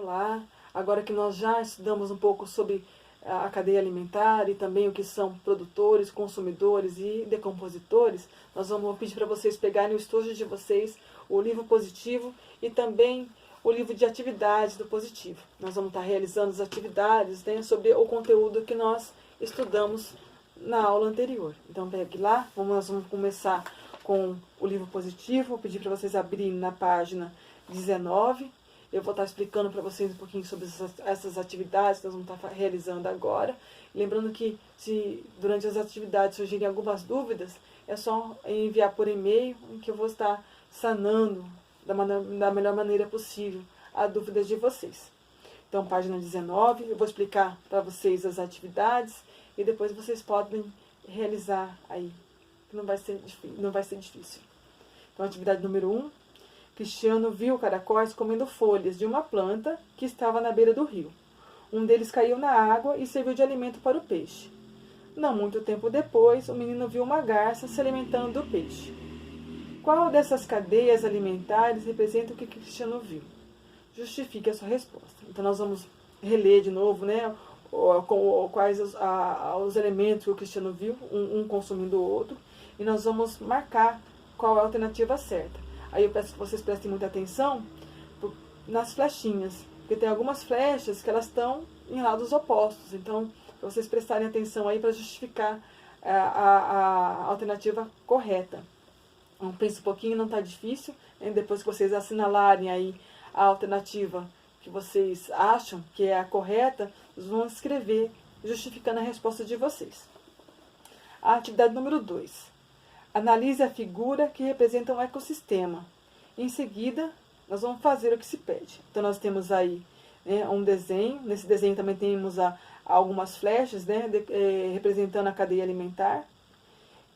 Olá, agora que nós já estudamos um pouco sobre a cadeia alimentar e também o que são produtores, consumidores e decompositores, nós vamos pedir para vocês pegarem o estojo de vocês, o livro positivo e também o livro de atividades do positivo. Nós vamos estar realizando as atividades, né, sobre o conteúdo que nós estudamos na aula anterior. Então pegue lá, nós vamos começar com o livro positivo. Vou pedir para vocês abrirem na página 19. Eu vou estar explicando para vocês um pouquinho sobre essas atividades que nós vamos estar realizando agora. Lembrando que se durante as atividades surgirem algumas dúvidas, é só enviar por e-mail, em que eu vou estar sanando da melhor maneira possível as dúvidas de vocês. Então, página 19, eu vou explicar para vocês as atividades e depois vocês podem realizar aí, que não vai ser difícil. Então, atividade número 1. Cristiano viu caracóis comendo folhas de uma planta que estava na beira do rio. Um deles caiu na água e serviu de alimento para o peixe. Não muito tempo depois, o menino viu uma garça se alimentando do peixe. Qual dessas cadeias alimentares representa o que Cristiano viu? Justifique a sua resposta. Então, nós vamos reler de novo, né, quais os elementos que o Cristiano viu, um consumindo o outro, e nós vamos marcar qual é a alternativa certa. Aí eu peço que vocês prestem muita atenção nas flechinhas, porque tem algumas flechas que elas estão em lados opostos. Então, para vocês prestarem atenção aí para justificar a alternativa correta. Então, pense um pouquinho, não está difícil. Né? Depois que vocês assinalarem aí a alternativa que vocês acham que é a correta, vocês vão escrever justificando a resposta de vocês. A atividade número 2. Analise a figura que representa um ecossistema. Em seguida, nós vamos fazer o que se pede. Então, nós temos aí, né, um desenho. Nesse desenho também temos algumas flechas, né, representando a cadeia alimentar.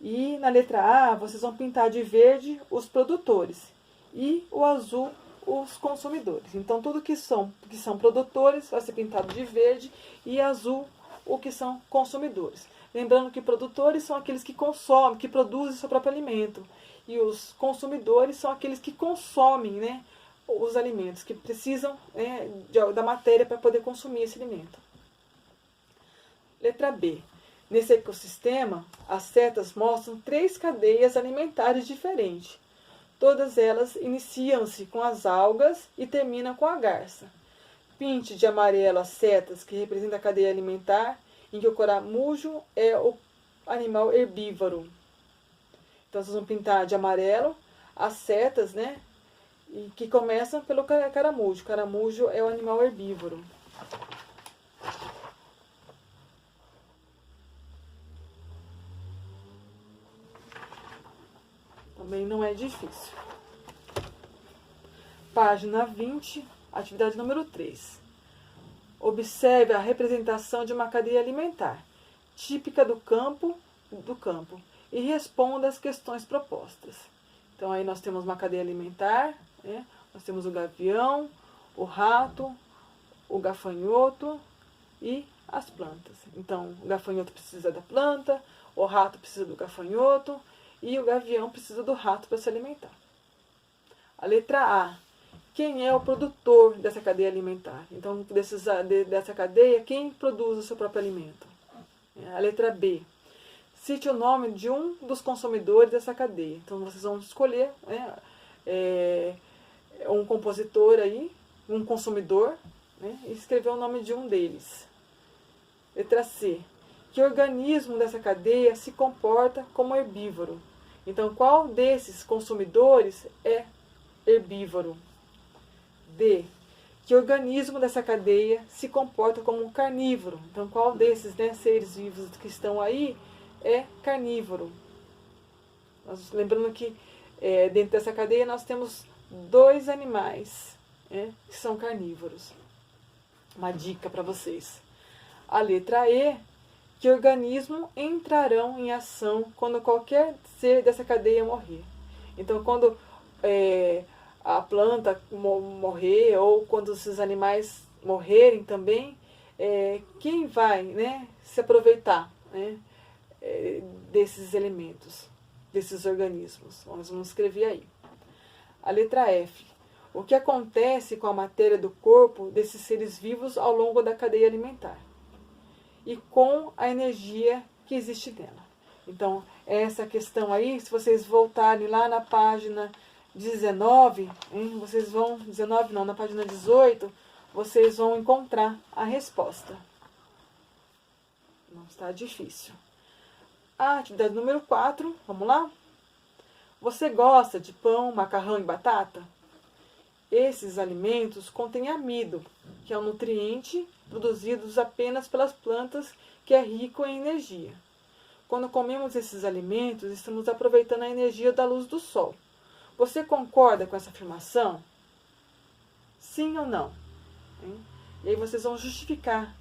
E na letra A, vocês vão pintar de verde os produtores e o azul os consumidores. Então, tudo que são produtores vai ser pintado de verde e azul o que são consumidores. Lembrando que produtores são aqueles que consomem, que produzem seu próprio alimento. E os consumidores são aqueles que consomem, né, os alimentos, que precisam, né, da matéria para poder consumir esse alimento. Letra B. Nesse ecossistema, as setas mostram 3 cadeias alimentares diferentes. Todas elas iniciam-se com as algas e terminam com a garça. Pinte de amarelo as setas que representam a cadeia alimentar, em que o caramujo é o animal herbívoro. Então, vocês vão pintar de amarelo as setas, né, e que começam pelo caramujo. O caramujo é o animal herbívoro. Também não é difícil. Página 20, atividade número 3. Observe a representação de uma cadeia alimentar, típica do campo, e responda às questões propostas. Então, aí nós temos uma cadeia alimentar, né? Nós temos o gavião, o rato, o gafanhoto e as plantas. Então, o gafanhoto precisa da planta, o rato precisa do gafanhoto e o gavião precisa do rato para se alimentar. A letra A. Quem é o produtor dessa cadeia alimentar? Então, dessa cadeia, quem produz o seu próprio alimento? A letra B. Cite o nome de um dos consumidores dessa cadeia. Então, vocês vão escolher, né, um compositor aí, um consumidor, né, e escrever o nome de um deles. Letra C. Que organismo dessa cadeia se comporta como herbívoro? Então, qual desses consumidores é herbívoro? D. Que organismo dessa cadeia se comporta como um carnívoro? Então, qual desses, né, seres vivos que estão aí é carnívoro? Lembrando que dentro dessa cadeia nós temos 2 animais, né, que são carnívoros. Uma dica para vocês. A letra E. Que organismo entrarão em ação quando qualquer ser dessa cadeia morrer? Então, quando a planta morrer, ou quando esses animais morrerem também, quem vai, né, se aproveitar, né, desses elementos, desses organismos? Nós vamos escrever aí. A letra F. O que acontece com a matéria do corpo desses seres vivos ao longo da cadeia alimentar e com a energia que existe nela. Então, essa questão aí, se vocês voltarem lá na página 19, vocês vão, 19 não, na página 18, vocês vão encontrar a resposta. Não está difícil. A atividade número 4, vamos lá? Você gosta de pão, macarrão e batata? Esses alimentos contêm amido, que é um nutriente produzido apenas pelas plantas que é rico em energia. Quando comemos esses alimentos, estamos aproveitando a energia da luz do sol. Você concorda com essa afirmação? Sim ou não? E aí vocês vão justificar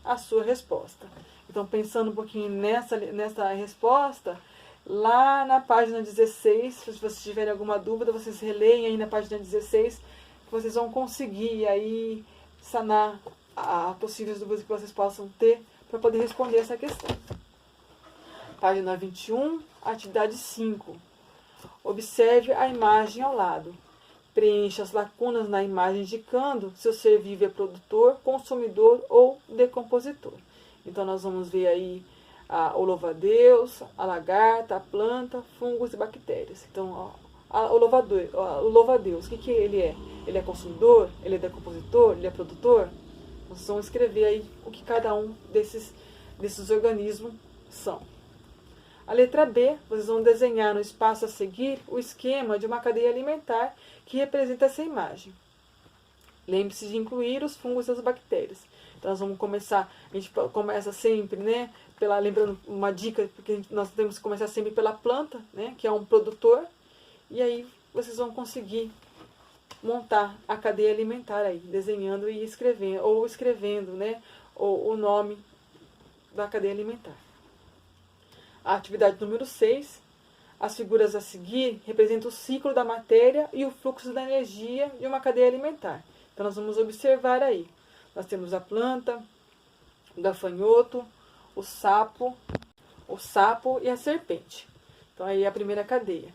a sua resposta. Então, pensando um pouquinho nessa resposta, lá na página 16, se vocês tiverem alguma dúvida, vocês releem aí na página 16, que vocês vão conseguir aí sanar a possíveis dúvidas que vocês possam ter para poder responder essa questão. Página 21, atividade 5. Observe a imagem ao lado. Preencha as lacunas na imagem indicando se o ser vivo é produtor, consumidor ou decompositor. Então, nós vamos ver aí o louva-a-Deus, a lagarta, a planta, fungos e bactérias. Então, o louva-a-Deus, o que ele é? Ele é consumidor? Ele é decompositor? Ele é produtor? Nós vamos escrever aí o que cada um desses organismos são. A letra B, vocês vão desenhar no espaço a seguir o esquema de uma cadeia alimentar que representa essa imagem. Lembre-se de incluir os fungos e as bactérias. Então, nós vamos começar, a gente começa sempre, né, lembrando uma dica, porque nós temos que começar sempre pela planta, né, que é um produtor, e aí vocês vão conseguir montar a cadeia alimentar aí, desenhando e escrevendo, ou escrevendo, né, o nome da cadeia alimentar. A atividade número 6, as figuras a seguir representam o ciclo da matéria e o fluxo da energia de uma cadeia alimentar. Então, nós vamos observar aí. Nós temos a planta, o gafanhoto, o sapo e a serpente. Então, aí é a primeira cadeia.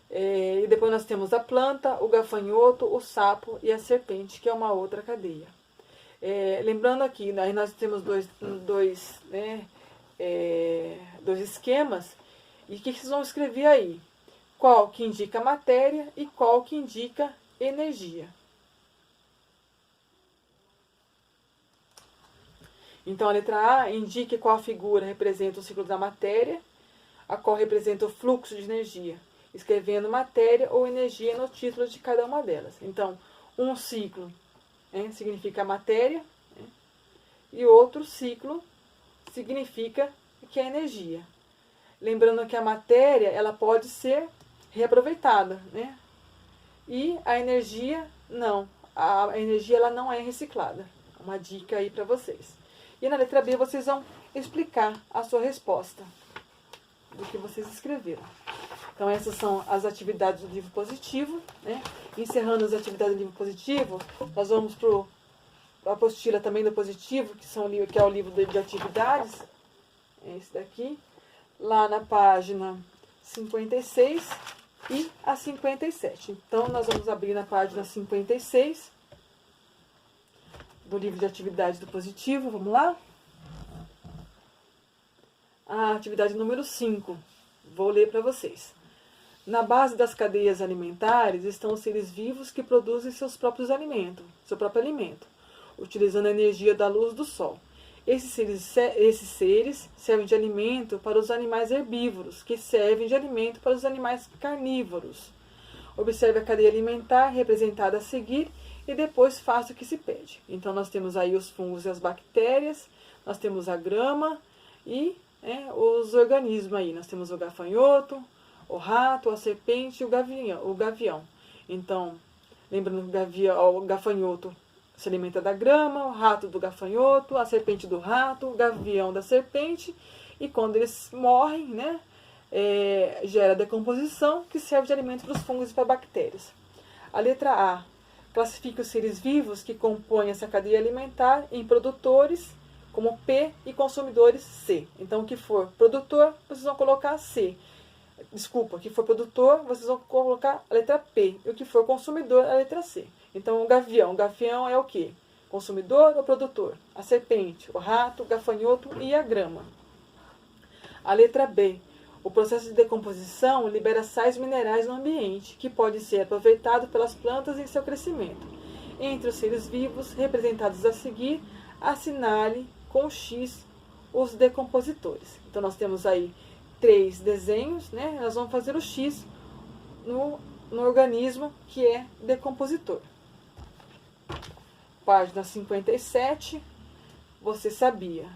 E depois nós temos a planta, o gafanhoto, o sapo e a serpente, que é uma outra cadeia. Lembrando aqui, aí nós temos dois esquemas. E o que vocês vão escrever aí? Qual que indica matéria e qual que indica energia. Então, a letra A indique qual figura representa o ciclo da matéria, a qual representa o fluxo de energia, escrevendo matéria ou energia no título de cada uma delas. Então, um ciclo significa matéria, e outro ciclo significa que é energia. Lembrando que a matéria ela pode ser reaproveitada, né? E a energia não. A energia ela não é reciclada. Uma dica aí para vocês. E na letra B vocês vão explicar a sua resposta do que vocês escreveram. Então, essas são as atividades do livro positivo, né? Encerrando as atividades do livro positivo, nós vamos para a apostila também do positivo, que é o livro de atividades. É esse daqui. Lá na página 56 e a 57. Então, nós vamos abrir na página 56 do livro de atividades do positivo. Vamos lá? A atividade número 5. Vou ler para vocês. Na base das cadeias alimentares estão os seres vivos que produzem seu próprio alimento, utilizando a energia da luz do sol. Esses seres servem de alimento para os animais herbívoros, que servem de alimento para os animais carnívoros. Observe a cadeia alimentar representada a seguir e depois faça o que se pede. Então, nós temos aí os fungos e as bactérias, nós temos a grama e os organismos aí. Nós temos o gafanhoto, o rato, a serpente e o gavião. Então, lembrando que o gafanhoto se alimenta da grama, o rato do gafanhoto, a serpente do rato, o gavião da serpente, e quando eles morrem, né, gera decomposição, que serve de alimento para os fungos e para bactérias. A letra A classifica os seres vivos que compõem essa cadeia alimentar em produtores, como P, e consumidores, C. Então, o que for produtor, vocês vão colocar C. Desculpa, o que for produtor, vocês vão colocar a letra P. E o que for consumidor, a letra C. Então, o gavião. O gavião é o quê? Consumidor ou produtor? A serpente, o rato, o gafanhoto e a grama. A letra B. O processo de decomposição libera sais minerais no ambiente, que pode ser aproveitado pelas plantas em seu crescimento. Entre os seres vivos, representados a seguir, assinale com X os decompositores. Então, nós temos aí 3 desenhos, né? Nós vamos fazer o X no organismo que é decompositor. Página 57. Você sabia?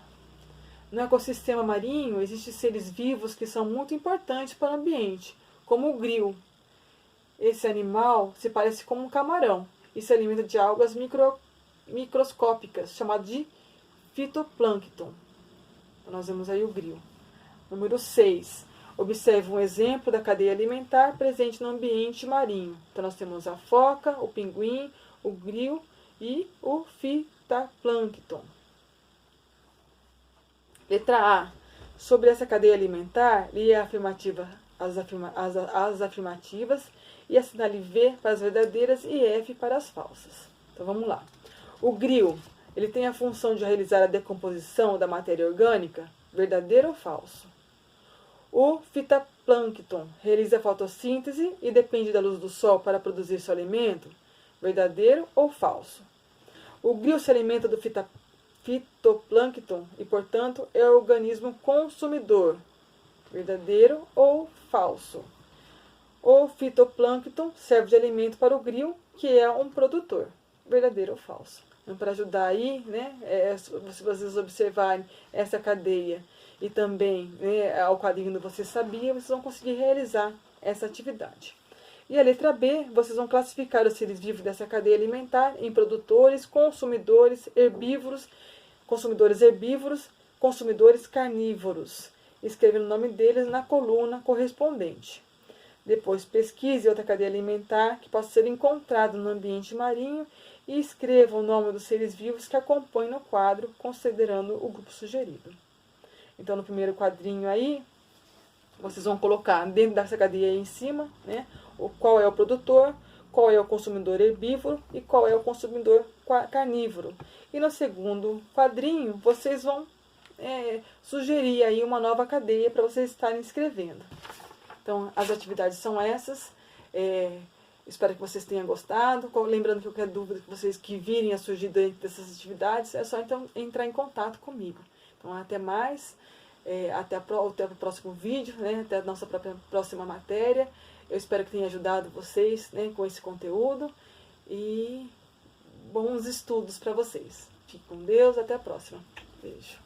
No ecossistema marinho, existem seres vivos que são muito importantes para o ambiente, como o grilo. Esse animal se parece com um camarão e se alimenta de algas microscópicas, chamado de fitoplâncton. Então, nós vemos aí o grilo. Número 6. Observe um exemplo da cadeia alimentar presente no ambiente marinho. Então, nós temos a foca, o pinguim, o grilo e o fitoplâncton. Letra A. Sobre essa cadeia alimentar, leia as afirmativas e assinale V para as verdadeiras e F para as falsas. Então, vamos lá. O grilo, ele tem a função de realizar a decomposição da matéria orgânica? Verdadeiro ou falso? O fitoplâncton realiza a fotossíntese e depende da luz do sol para produzir seu alimento? Verdadeiro ou falso? O grilo se alimenta do fitoplâncton e, portanto, é o organismo consumidor? Verdadeiro ou falso? O fitoplâncton serve de alimento para o grilo, que é um produtor? Verdadeiro ou falso? Então, para ajudar aí, né, se vocês observarem essa cadeia e também, né, ao quadrinho do Você Sabia, vocês vão conseguir realizar essa atividade. E a letra B, vocês vão classificar os seres vivos dessa cadeia alimentar em produtores, consumidores herbívoros, consumidores carnívoros, escrevendo o nome deles na coluna correspondente. Depois, pesquise outra cadeia alimentar que possa ser encontrada no ambiente marinho e escreva o nome dos seres vivos que acompanham no quadro, considerando o grupo sugerido. Então, no primeiro quadrinho aí, vocês vão colocar dentro dessa cadeia aí em cima, né, qual é o produtor, qual é o consumidor herbívoro e qual é o consumidor carnívoro. E no segundo quadrinho, vocês vão sugerir aí uma nova cadeia para vocês estarem escrevendo. Então, as atividades são essas. Espero que vocês tenham gostado. Lembrando que qualquer dúvida que vocês que virem a surgir dentro dessas atividades, é só então entrar em contato comigo. Então, até mais. Até o próximo vídeo, né, até a nossa próxima matéria. Eu espero que tenha ajudado vocês, né, com esse conteúdo. E bons estudos para vocês. Fique com Deus. Até a próxima. Beijo.